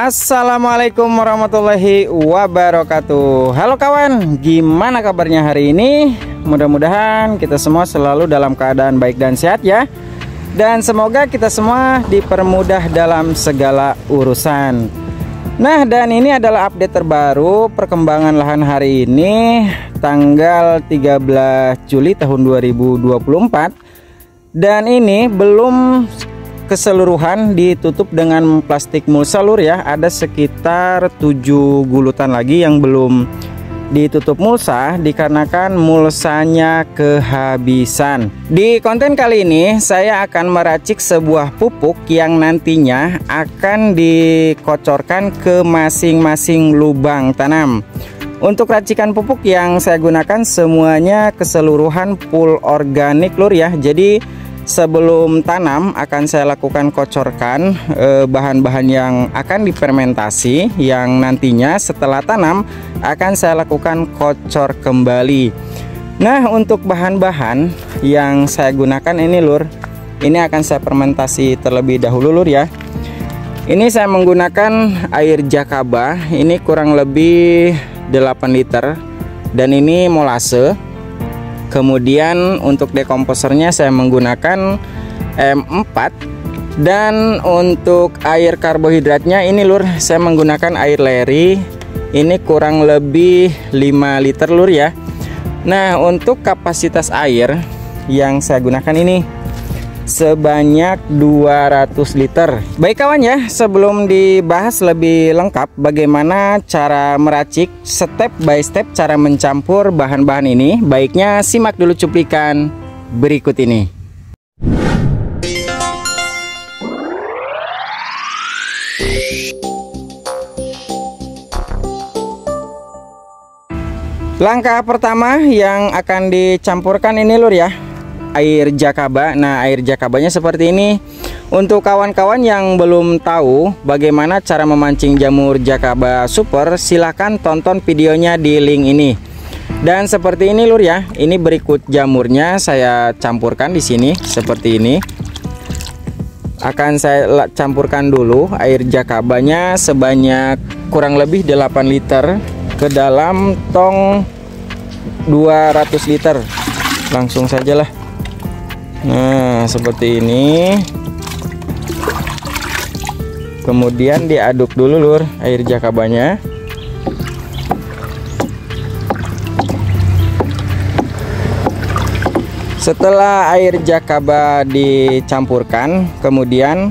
Assalamualaikum warahmatullahi wabarakatuh. Halo kawan, gimana kabarnya hari ini? Mudah-mudahan kita semua selalu dalam keadaan baik dan sehat ya. Dan semoga kita semua dipermudah dalam segala urusan. Nah, dan ini adalah update terbaru perkembangan lahan hari ini tanggal 13 Juli tahun 2024. Dan ini belum keseluruhan ditutup dengan plastik mulsa lur ya. Ada sekitar 7 gulutan lagi yang belum ditutup mulsa dikarenakan mulsanya kehabisan. Di konten kali ini saya akan meracik sebuah pupuk yang nantinya akan dikocorkan ke masing-masing lubang tanam. Untuk racikan pupuk yang saya gunakan semuanya keseluruhan full organik lur ya. Jadi sebelum tanam akan saya lakukan kocorkan bahan-bahan yang akan difermentasi, yang nantinya setelah tanam akan saya lakukan kocor kembali. Nah, untuk bahan-bahan yang saya gunakan ini lur, ini akan saya fermentasi terlebih dahulu lur ya. Ini saya menggunakan air jakaba, ini kurang lebih 8 liter, dan ini molase. Kemudian untuk dekomposernya saya menggunakan M4, dan untuk air karbohidratnya ini lur saya menggunakan air leri, ini kurang lebih 5 liter lur ya. Nah, untuk kapasitas air yang saya gunakan ini sebanyak 200 liter. Baik kawan ya, sebelum dibahas lebih lengkap bagaimana cara meracik step by step cara mencampur bahan-bahan ini, baiknya simak dulu cuplikan berikut ini. Langkah pertama yang akan dicampurkan ini lur ya, air jakaba. Nah, air jakabanya seperti ini. Untuk kawan-kawan yang belum tahu bagaimana cara memancing jamur jakaba super, silahkan tonton videonya di link ini. Dan seperti ini lur ya, ini berikut jamurnya saya campurkan di sini seperti ini. Akan saya campurkan dulu air jakabanya sebanyak kurang lebih 8 liter ke dalam tong 200 liter. Langsung sajalah. Nah, seperti ini. Kemudian diaduk dulu lur air jakabanya. Setelah air jakaba dicampurkan, kemudian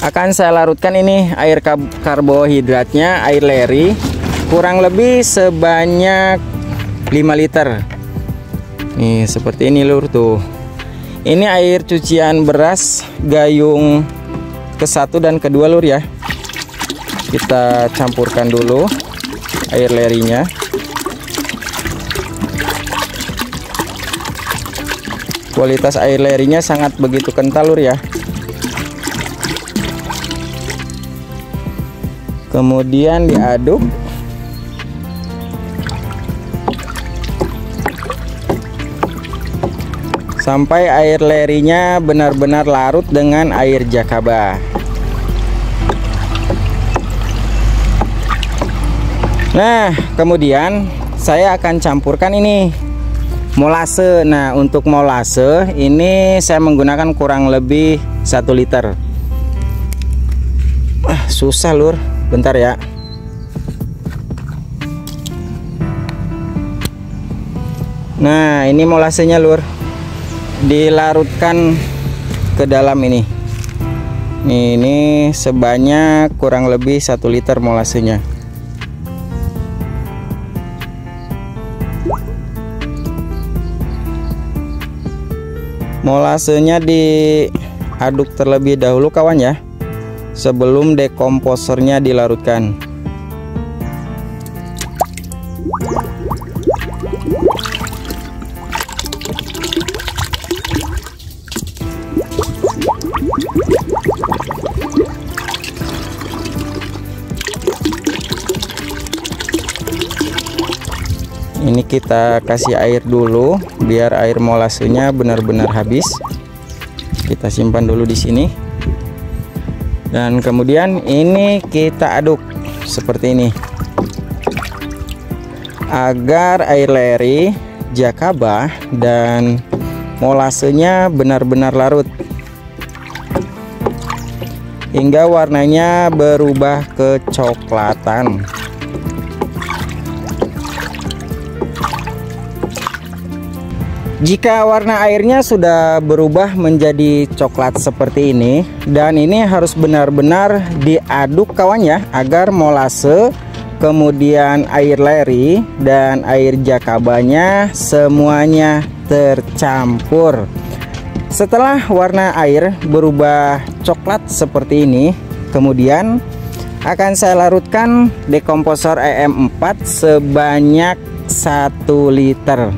akan saya larutkan ini air karbohidratnya, air leri, kurang lebih sebanyak 5 liter. Nih, seperti ini lur tuh. Ini air cucian beras gayung ke-1 dan ke-2 lur ya. Kita campurkan dulu air lerinya. Kualitas air lerinya sangat begitu kental lur ya. Kemudian diaduk. Sampai air lerinya benar-benar larut dengan air jakaba. Nah, kemudian saya akan campurkan ini molase. Nah, untuk molase ini saya menggunakan kurang lebih 1 liter. Susah lur, bentar ya. Nah, ini molasenya lur, dilarutkan ke dalam ini. Ini sebanyak kurang lebih 1 liter molasenya. Molasenya diaduk terlebih dahulu kawan ya, sebelum dekomposernya dilarutkan. Ini kita kasih air dulu biar air molasenya benar-benar habis. Kita simpan dulu di sini. Dan kemudian ini kita aduk seperti ini agar air leri, jakaba, dan molasenya benar-benar larut hingga warnanya berubah kecoklatan. Jika warna airnya sudah berubah menjadi coklat seperti ini, dan ini harus benar-benar diaduk kawan ya, agar molase, kemudian air leri dan air jakabanya semuanya tercampur. Setelah warna air berubah coklat seperti ini, kemudian akan saya larutkan dekomposor EM4 sebanyak 1 liter.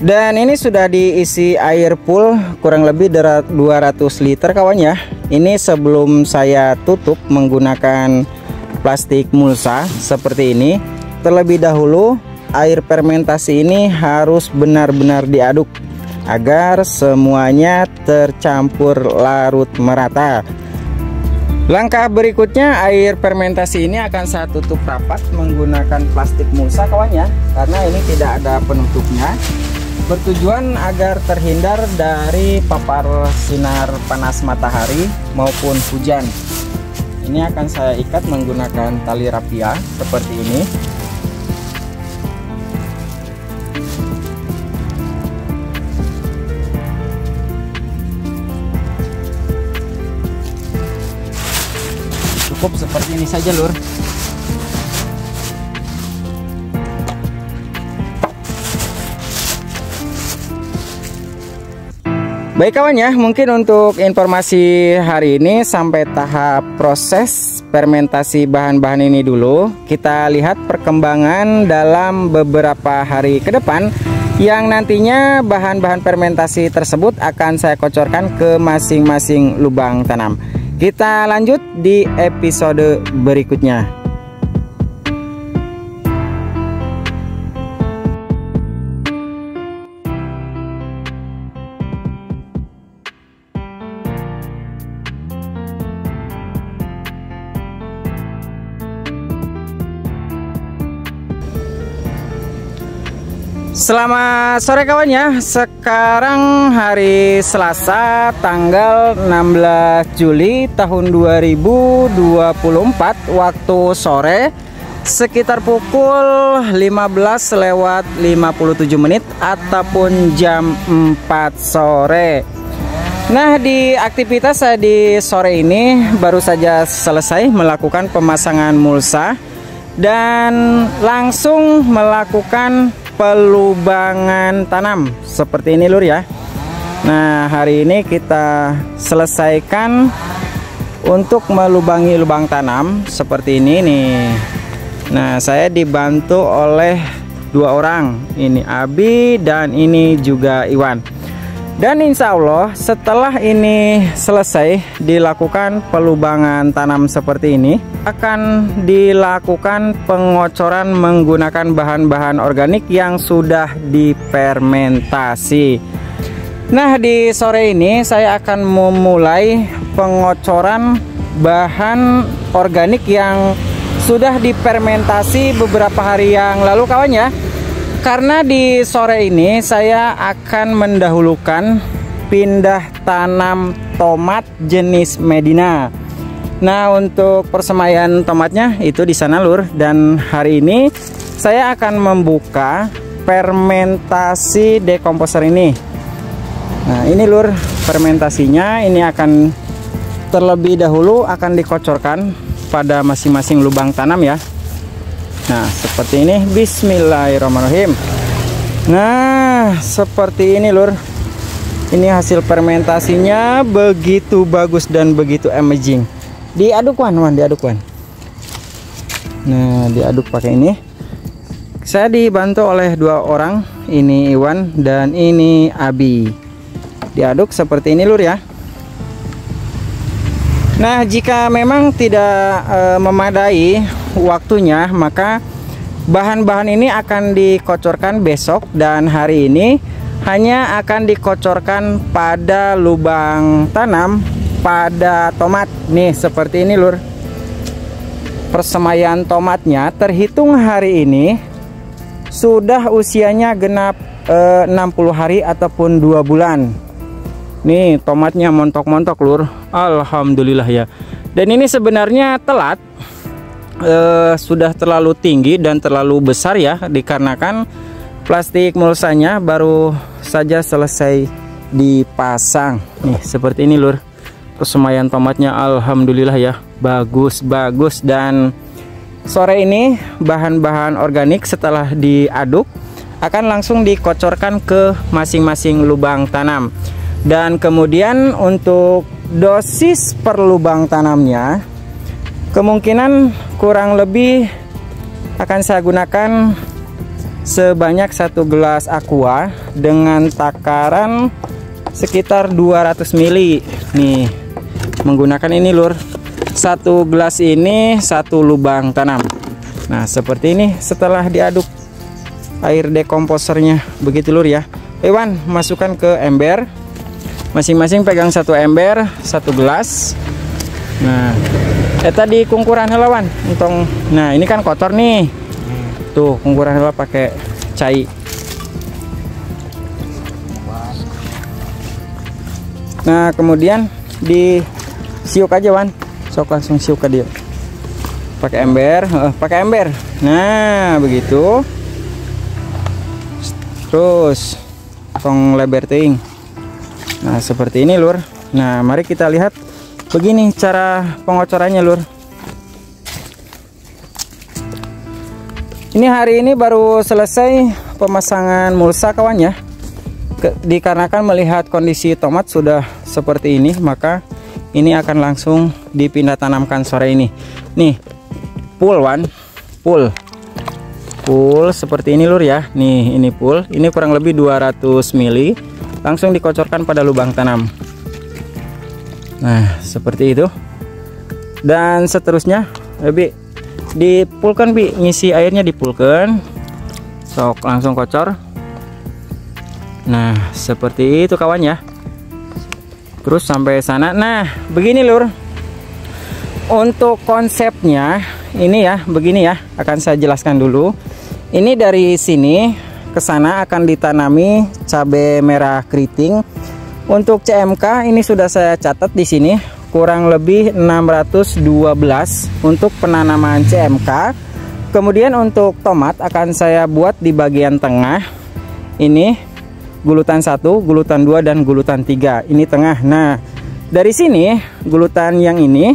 Dan ini sudah diisi air full kurang lebih 200 liter kawan ya. Ini sebelum saya tutup menggunakan plastik mulsa seperti ini. Terlebih dahulu air fermentasi ini harus benar-benar diaduk agar semuanya tercampur larut merata. Langkah berikutnya, air fermentasi ini akan saya tutup rapat menggunakan plastik mulsa kawan ya, karena ini tidak ada penutupnya. Bertujuan agar terhindar dari papar sinar panas matahari maupun hujan. Ini akan saya ikat menggunakan tali rapia seperti ini. Cukup seperti ini saja lur. Baik kawan ya, mungkin untuk informasi hari ini sampai tahap proses fermentasi bahan-bahan ini dulu. Kita lihat perkembangan dalam beberapa hari ke depan, yang nantinya bahan-bahan fermentasi tersebut akan saya kocorkan ke masing-masing lubang tanam. Kita lanjut di episode berikutnya. Selamat sore kawan ya. Sekarang hari Selasa tanggal 16 Juli tahun 2024, waktu sore sekitar pukul 15:57 ataupun jam 4 sore. Nah, di aktivitas saya di sore ini baru saja selesai melakukan pemasangan mulsa dan langsung melakukan pelubangan tanam seperti ini lur ya. Nah, hari ini kita selesaikan untuk melubangi lubang tanam seperti ini nih. Nah, saya dibantu oleh 2 orang, ini Abi dan ini juga Iwan. Dan insya Allah setelah ini selesai dilakukan pelubangan tanam seperti ini, akan dilakukan pengocoran menggunakan bahan-bahan organik yang sudah difermentasi. Nah, di sore ini saya akan memulai pengocoran bahan organik yang sudah difermentasi beberapa hari yang lalu kawan ya. Karena di sore ini saya akan mendahulukan pindah tanam tomat jenis Medina. Nah, untuk persemaian tomatnya itu di sana, Lur. Dan hari ini saya akan membuka fermentasi dekomposer ini. Nah, ini, Lur, fermentasinya ini akan terlebih dahulu akan dikocorkan pada masing-masing lubang tanam ya. Nah, seperti ini. Bismillahirrahmanirrahim. Nah, seperti ini, Lur. Ini hasil fermentasinya begitu bagus dan begitu amazing. Diaduk, Wan, diaduk, Wan. Nah, diaduk pakai ini. Saya dibantu oleh 2 orang. Ini Iwan dan ini Abi. Diaduk seperti ini, Lur ya. Nah, jika memang tidak memadai waktunya, maka bahan-bahan ini akan dikocorkan besok, dan hari ini hanya akan dikocorkan pada lubang tanam pada tomat. Nih, seperti ini, Lur. Persemaian tomatnya terhitung hari ini sudah usianya genap 60 hari ataupun 2 bulan. Nih, tomatnya montok-montok, Lur. Alhamdulillah ya. Dan ini sebenarnya telat, sudah terlalu tinggi dan terlalu besar ya, dikarenakan plastik mulsanya baru saja selesai dipasang. Nih, seperti ini, Lur. Persemaian tomatnya alhamdulillah ya, bagus-bagus. Dan sore ini bahan-bahan organik setelah diaduk akan langsung dikocorkan ke masing-masing lubang tanam. Dan kemudian untuk dosis per lubang tanamnya kemungkinan kurang lebih akan saya gunakan sebanyak 1 gelas aqua dengan takaran sekitar 200 ml. Nih, menggunakan ini, Lur. 1 gelas ini 1 lubang tanam. Nah, seperti ini setelah diaduk air dekomposernya. Begitu, Lur ya. Iwan, masukkan ke ember. Masing-masing pegang 1 ember, 1 gelas. Nah, tadi kungkuran helawan untung. Nah, ini kan kotor nih. Tuh, kungkuran hela pakai cai. Nah, kemudian disiuk aja, Wan. Sok langsung siuk ke dia. Pakai ember, pakai ember. Nah, begitu. Terus tong leber ting. Nah, seperti ini, Lur. Nah, mari kita lihat begini cara pengocorannya, Lur. Ini hari ini baru selesai pemasangan mulsa, kawan ya. Dikarenakan melihat kondisi tomat sudah seperti ini, maka ini akan langsung dipindah tanamkan sore ini. Nih, full, Wan. Full seperti ini, Lur ya. Nih, ini full. Ini kurang lebih 200 ml. Langsung dikocorkan pada lubang tanam. Nah, seperti itu. Dan seterusnya, Bi, dipulkan, Bi, ngisi airnya dipulkan. Sok langsung kocor. Nah, seperti itu, kawan ya. Terus sampai sana. Nah, begini, Lur. Untuk konsepnya ini ya, begini ya, akan saya jelaskan dulu. Ini dari sini ke sana akan ditanami cabai merah keriting. Untuk CMK ini sudah saya catat di sini kurang lebih 612 untuk penanaman CMK. Kemudian untuk tomat akan saya buat di bagian tengah. Ini gulutan 1, gulutan 2 dan gulutan 3. Ini tengah. Nah, dari sini gulutan yang ini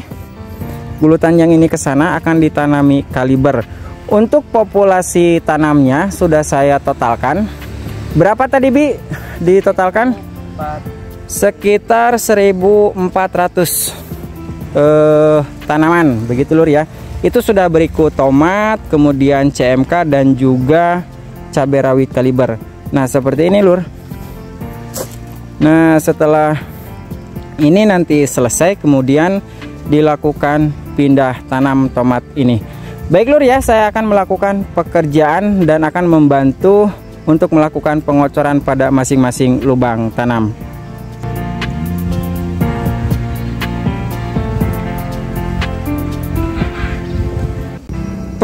ke sana akan ditanami kaliber. Untuk populasi tanamnya sudah saya totalkan. Berapa tadi, Bi? Ditotalkan? Sekitar 1.400 tanaman, begitu, Lur ya. Itu sudah berikut tomat, kemudian CMK dan juga cabai rawit kaliber. Nah, seperti ini, Lur. Nah, setelah ini nanti selesai, kemudian dilakukan pindah tanam tomat ini. Baik, Lur ya, saya akan melakukan pekerjaan dan akan membantu untuk melakukan pengocoran pada masing-masing lubang tanam.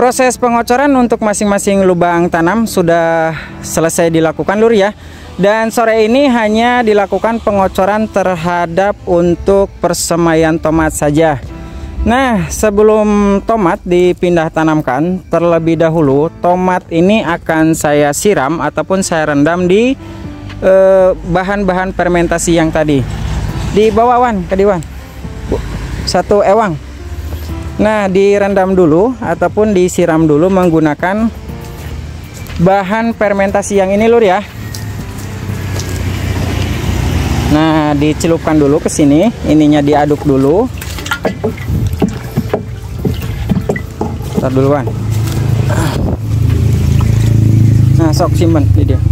Proses pengocoran untuk masing-masing lubang tanam sudah selesai dilakukan lur ya. Dan sore ini hanya dilakukan pengocoran terhadap untuk persemaian tomat saja. Nah, sebelum tomat dipindah tanamkan, terlebih dahulu tomat ini akan saya siram ataupun saya rendam di bahan-bahan fermentasi yang tadi. Di bawah Wan, kadiwan. Satu ewang. Nah, direndam dulu ataupun disiram dulu menggunakan bahan fermentasi yang ini lur ya. Nah, dicelupkan dulu ke sini, ininya diaduk dulu. Tar duluan. Nah, sok simpen ini dia.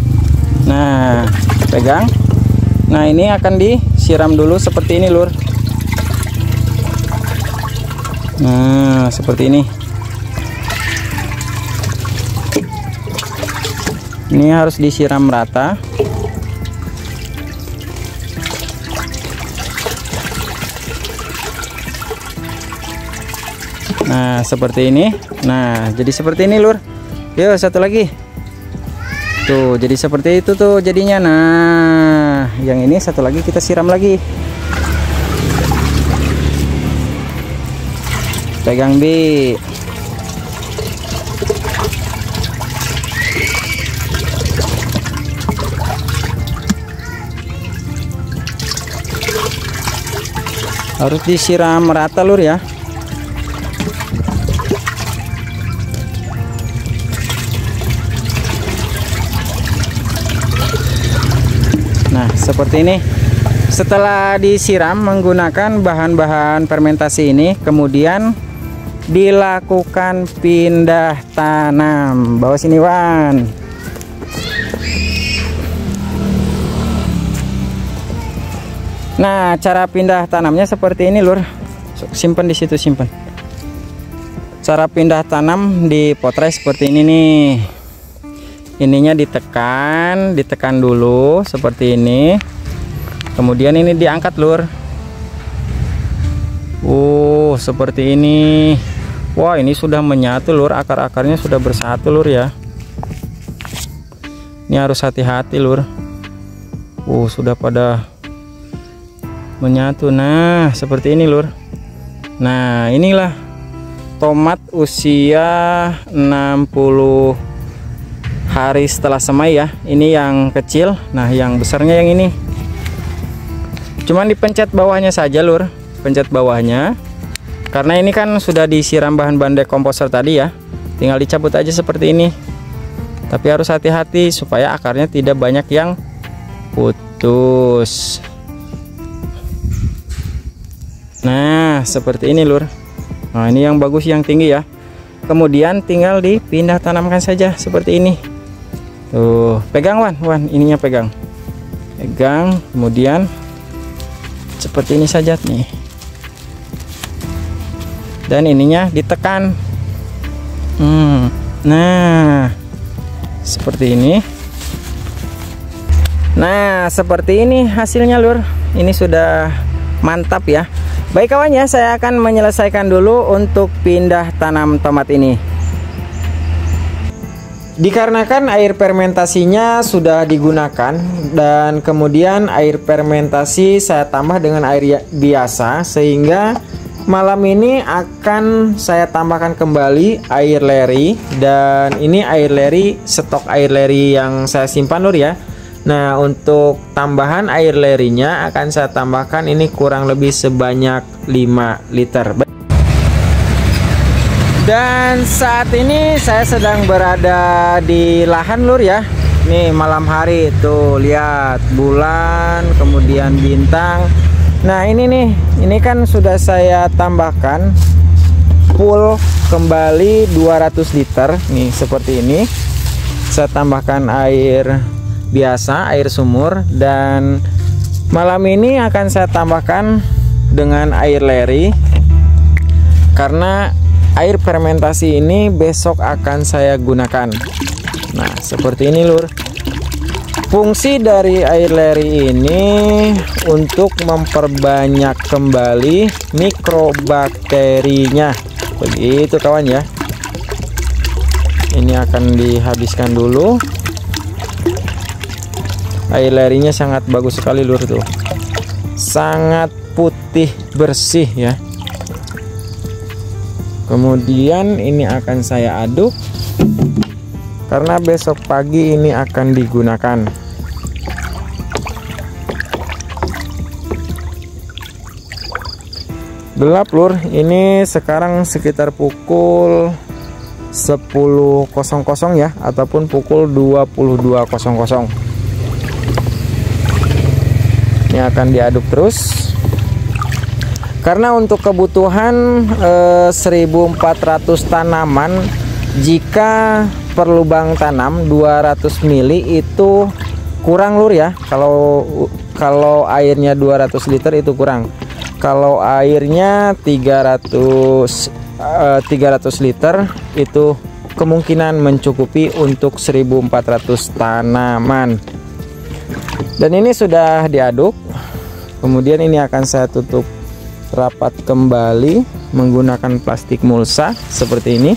Nah, pegang. Nah, ini akan disiram dulu seperti ini lur. Nah, seperti ini. Ini harus disiram rata. Nah, seperti ini. Nah, jadi seperti ini lur. Yuk, satu lagi. Tuh, jadi seperti itu tuh jadinya. Nah, yang ini satu lagi kita siram lagi. Pegang Bi. Harus disiram rata lur ya. Nah, seperti ini. Setelah disiram menggunakan bahan-bahan fermentasi ini, kemudian dilakukan pindah tanam. Bawa sini Wan. Nah, cara pindah tanamnya seperti ini lur. Simpan di situ, simpan. Cara pindah tanam di potret seperti ini nih. Ininya ditekan dulu seperti ini. Kemudian ini diangkat lur. Seperti ini. Wah, ini sudah menyatu lur, akar-akarnya sudah bersatu lur ya. Ini harus hati-hati lur. Sudah pada menyatu. Nah, seperti ini lur. Nah, inilah tomat usia 60 hari setelah semai ya. Ini yang kecil. Nah, yang besarnya yang ini. Cuman dipencet bawahnya saja lur. Pencet bawahnya. Karena ini kan sudah disiram bahan-bahan dekomposer tadi ya. Tinggal dicabut aja seperti ini. Tapi harus hati-hati supaya akarnya tidak banyak yang putus. Nah, seperti ini lur. Nah, ini yang bagus, yang tinggi ya. Kemudian tinggal dipindah tanamkan saja seperti ini. Tuh, pegang Wan, ininya pegang. Pegang, kemudian seperti ini saja nih. Dan ininya ditekan. Nah, seperti ini. Nah, seperti ini hasilnya lur. Ini sudah mantap ya. Baik kawan ya, saya akan menyelesaikan dulu untuk pindah tanam tomat ini. Dikarenakan air fermentasinya sudah digunakan dan kemudian air fermentasi saya tambah dengan air biasa, sehingga malam ini akan saya tambahkan kembali air leri. Dan ini air leri, stok air leri yang saya simpan lur ya. Nah, untuk tambahan air lerinya akan saya tambahkan ini kurang lebih sebanyak 5 liter. Dan saat ini saya sedang berada di lahan lur ya. Nih malam hari tuh, lihat bulan kemudian bintang. Nah, ini nih, ini kan sudah saya tambahkan full kembali 200 liter nih seperti ini. Saya tambahkan air biasa, air sumur, dan malam ini akan saya tambahkan dengan air leri karena air fermentasi ini besok akan saya gunakan. Nah, seperti ini lur. Fungsi dari air leri ini untuk memperbanyak kembali mikrobakterinya. Begitu kawan ya. Ini akan dihabiskan dulu. Air lerinya sangat bagus sekali lur tuh. Sangat putih bersih ya. Kemudian ini akan saya aduk karena besok pagi ini akan digunakan. Gelap lur, ini sekarang sekitar pukul 10.00 ya, ataupun pukul 22.00. Ini akan diaduk terus. Karena untuk kebutuhan 1.400 tanaman, jika per lubang tanam 200 mili itu kurang lur ya. Kalau airnya 200 liter itu kurang. Kalau airnya 300 liter itu kemungkinan mencukupi untuk 1.400 tanaman. Dan ini sudah diaduk. Kemudian ini akan saya tutup rapat kembali menggunakan plastik mulsa seperti ini.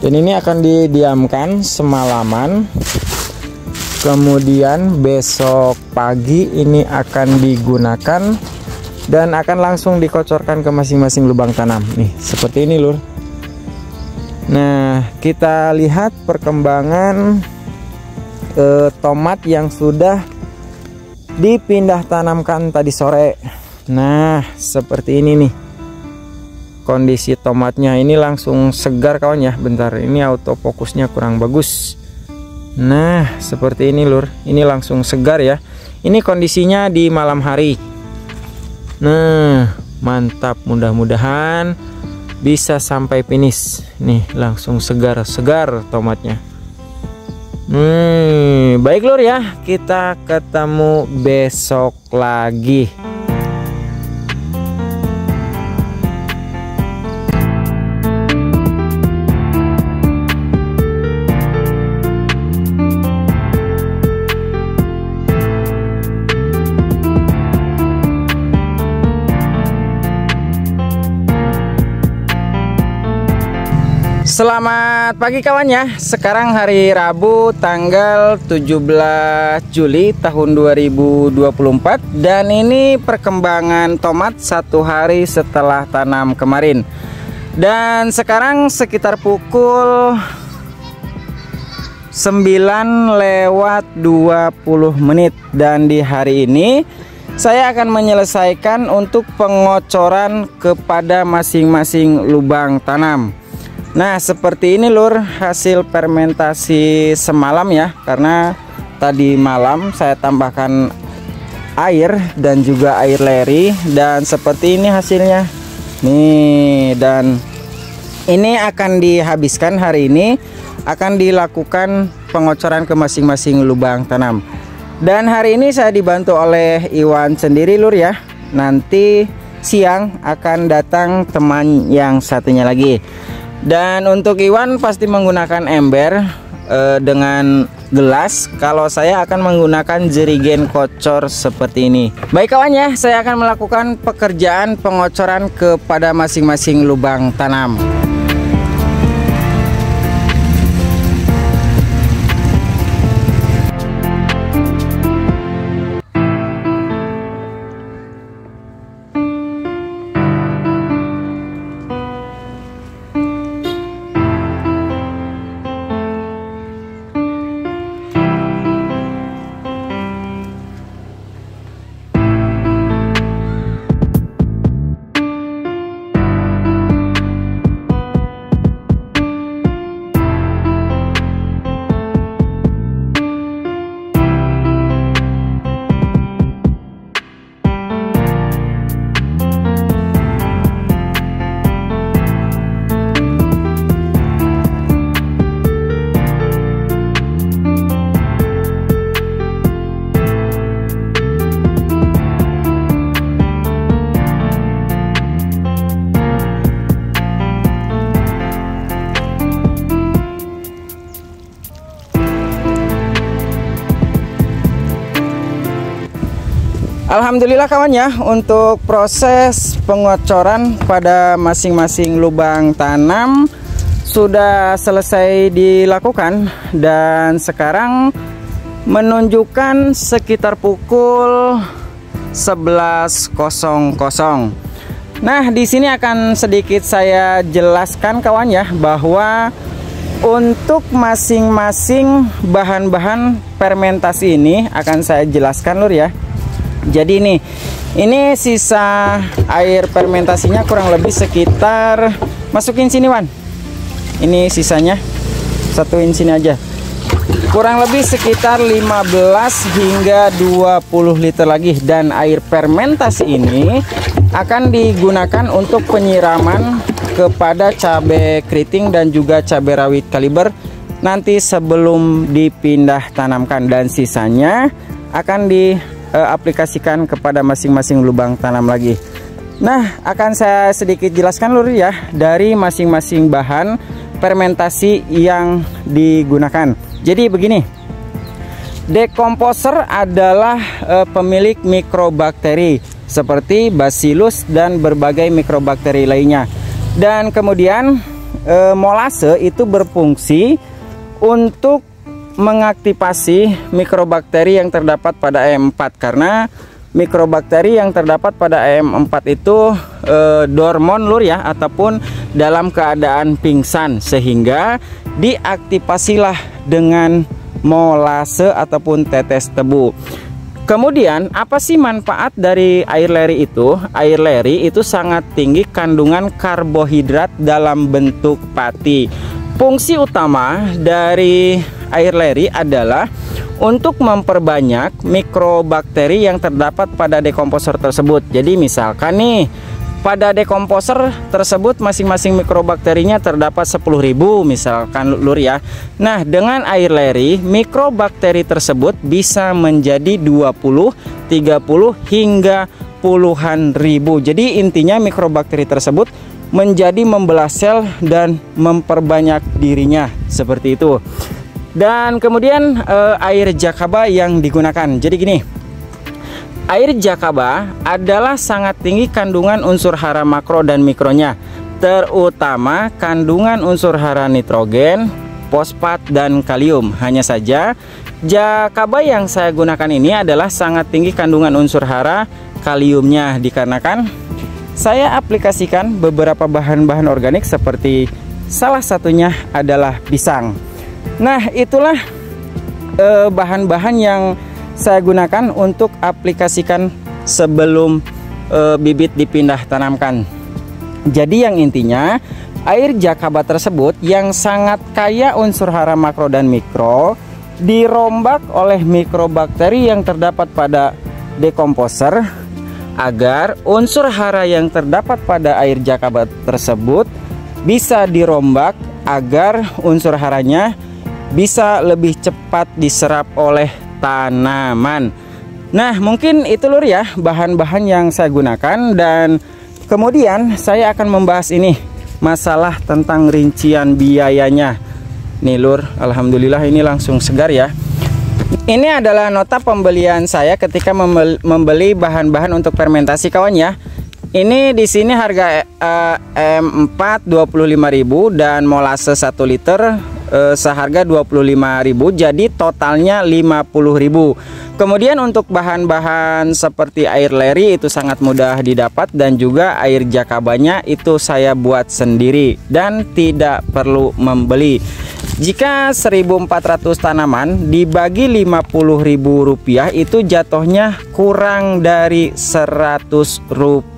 Dan ini akan didiamkan semalaman. Kemudian besok pagi ini akan digunakan dan akan langsung dikocorkan ke masing-masing lubang tanam. Nih, seperti ini lur. Nah, kita lihat perkembangan tomat yang sudah dipindah tanamkan tadi sore. Nah, seperti ini nih. Kondisi tomatnya ini langsung segar kawan ya. Bentar, ini autofokusnya kurang bagus. Nah, seperti ini lur. Ini langsung segar ya. Ini kondisinya di malam hari. Nah, mantap, mudah-mudahan bisa sampai finish. Nih, langsung segar-segar tomatnya. Baik lur ya, kita ketemu besok lagi. Selamat pagi kawan ya. Sekarang hari Rabu tanggal 17 Juli tahun 2024. Dan ini perkembangan tomat satu hari setelah tanam kemarin. Dan sekarang sekitar pukul 9:20. Dan di hari ini saya akan menyelesaikan untuk pengocoran kepada masing-masing lubang tanam. Nah, seperti ini lur hasil fermentasi semalam ya. Karena tadi malam saya tambahkan air dan juga air leri. Dan seperti ini hasilnya. Nih, dan ini akan dihabiskan hari ini. Akan dilakukan pengocoran ke masing-masing lubang tanam. Dan hari ini saya dibantu oleh Iwan sendiri lur ya. Nanti siang akan datang teman yang satunya lagi. Dan untuk Iwan pasti menggunakan ember dengan gelas. Kalau saya akan menggunakan jerigen kocor seperti ini. Baik kawan ya, saya akan melakukan pekerjaan pengocoran kepada masing-masing lubang tanam. Alhamdulillah kawan ya, untuk proses pengocoran pada masing-masing lubang tanam sudah selesai dilakukan, dan sekarang menunjukkan sekitar pukul 11.00. Nah, di sini akan sedikit saya jelaskan kawan ya, bahwa untuk masing-masing bahan-bahan fermentasi ini akan saya jelaskan lur ya. Jadi ini sisa air fermentasinya kurang lebih sekitar, masukin sini Wan. Ini sisanya, satuin sini aja. Kurang lebih sekitar 15 hingga 20 liter lagi, dan air fermentasi ini akan digunakan untuk penyiraman kepada cabai keriting dan juga cabai rawit kaliber nanti sebelum dipindah tanamkan, dan sisanya akan diaplikasikan kepada masing-masing lubang tanam lagi. Nah, akan saya sedikit jelaskan lur ya dari masing-masing bahan fermentasi yang digunakan. Jadi begini, dekomposer adalah pemilik mikrobakteri seperti Bacillus dan berbagai mikrobakteri lainnya. Dan kemudian molase itu berfungsi untuk mengaktifasi mikrobakteri yang terdapat pada AM4, karena mikrobakteri yang terdapat pada AM4 itu dormon lur ya, ataupun dalam keadaan pingsan, sehingga diaktifasilah dengan molase ataupun tetes tebu. Kemudian apa sih manfaat dari air leri itu? Air leri itu sangat tinggi kandungan karbohidrat dalam bentuk pati. Fungsi utama dari air leri adalah untuk memperbanyak mikrobakteri yang terdapat pada dekomposer tersebut. Jadi misalkan nih, pada dekomposer tersebut masing-masing mikrobakterinya terdapat 10.000 misalkan lur ya. Nah, dengan air leri mikrobakteri tersebut bisa menjadi 20, 30 hingga puluhan ribu. Jadi intinya mikrobakteri tersebut menjadi membelah sel dan memperbanyak dirinya seperti itu. Dan kemudian air jakaba yang digunakan. Jadi gini, air jakaba adalah sangat tinggi kandungan unsur hara makro dan mikronya, terutama kandungan unsur hara nitrogen, fosfat, dan kalium. Hanya saja jakaba yang saya gunakan ini adalah sangat tinggi kandungan unsur hara kaliumnya, dikarenakan saya aplikasikan beberapa bahan-bahan organik seperti salah satunya adalah pisang. Nah, itulah bahan-bahan yang saya gunakan untuk aplikasikan sebelum bibit dipindah tanamkan. Jadi yang intinya air jakaba tersebut yang sangat kaya unsur hara makro dan mikro dirombak oleh mikrobakteri yang terdapat pada dekomposer, agar unsur hara yang terdapat pada air jakaba tersebut bisa dirombak agar unsur haranya bisa lebih cepat diserap oleh tanaman. Nah, mungkin itu lur ya bahan-bahan yang saya gunakan, dan kemudian saya akan membahas ini masalah tentang rincian biayanya. Nih lur, alhamdulillah ini langsung segar ya. Ini adalah nota pembelian saya ketika membeli bahan-bahan untuk fermentasi kawan ya. Ini di sini harga M4 25.000 dan molase 1 liter seharga 25.000, jadi totalnya 50.000. Kemudian untuk bahan-bahan seperti air leri itu sangat mudah didapat, dan juga air jakabanya itu saya buat sendiri dan tidak perlu membeli. Jika 1.400 tanaman dibagi Rp50.000 itu jatuhnya kurang dari Rp100.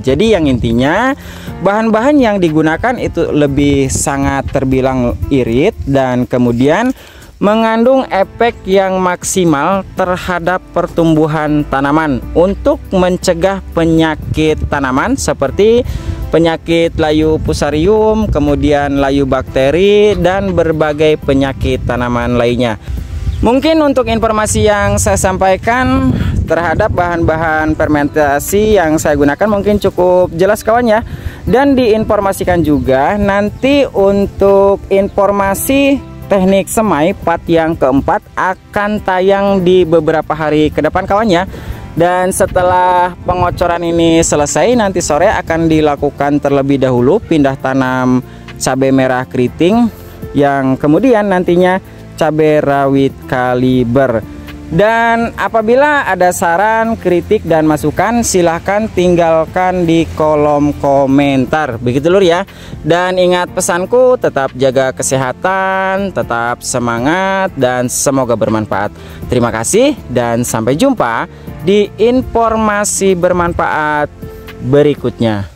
Jadi yang intinya bahan-bahan yang digunakan itu lebih sangat terbilang irit, dan kemudian mengandung efek yang maksimal terhadap pertumbuhan tanaman untuk mencegah penyakit tanaman seperti penyakit layu fusarium, kemudian layu bakteri, dan berbagai penyakit tanaman lainnya. Mungkin untuk informasi yang saya sampaikan terhadap bahan-bahan fermentasi yang saya gunakan mungkin cukup jelas kawan ya. Dan diinformasikan juga nanti untuk informasi teknik semai part yang keempat akan tayang di beberapa hari ke depan kawan ya. Dan setelah pengocoran ini selesai, nanti sore akan dilakukan terlebih dahulu pindah tanam cabai merah keriting, yang kemudian nantinya cabai rawit kaliber. Dan apabila ada saran, kritik, dan masukan, silahkan tinggalkan di kolom komentar. Begitu lur ya. Dan ingat pesanku, tetap jaga kesehatan, tetap semangat, dan semoga bermanfaat. Terima kasih dan sampai jumpa di informasi bermanfaat berikutnya.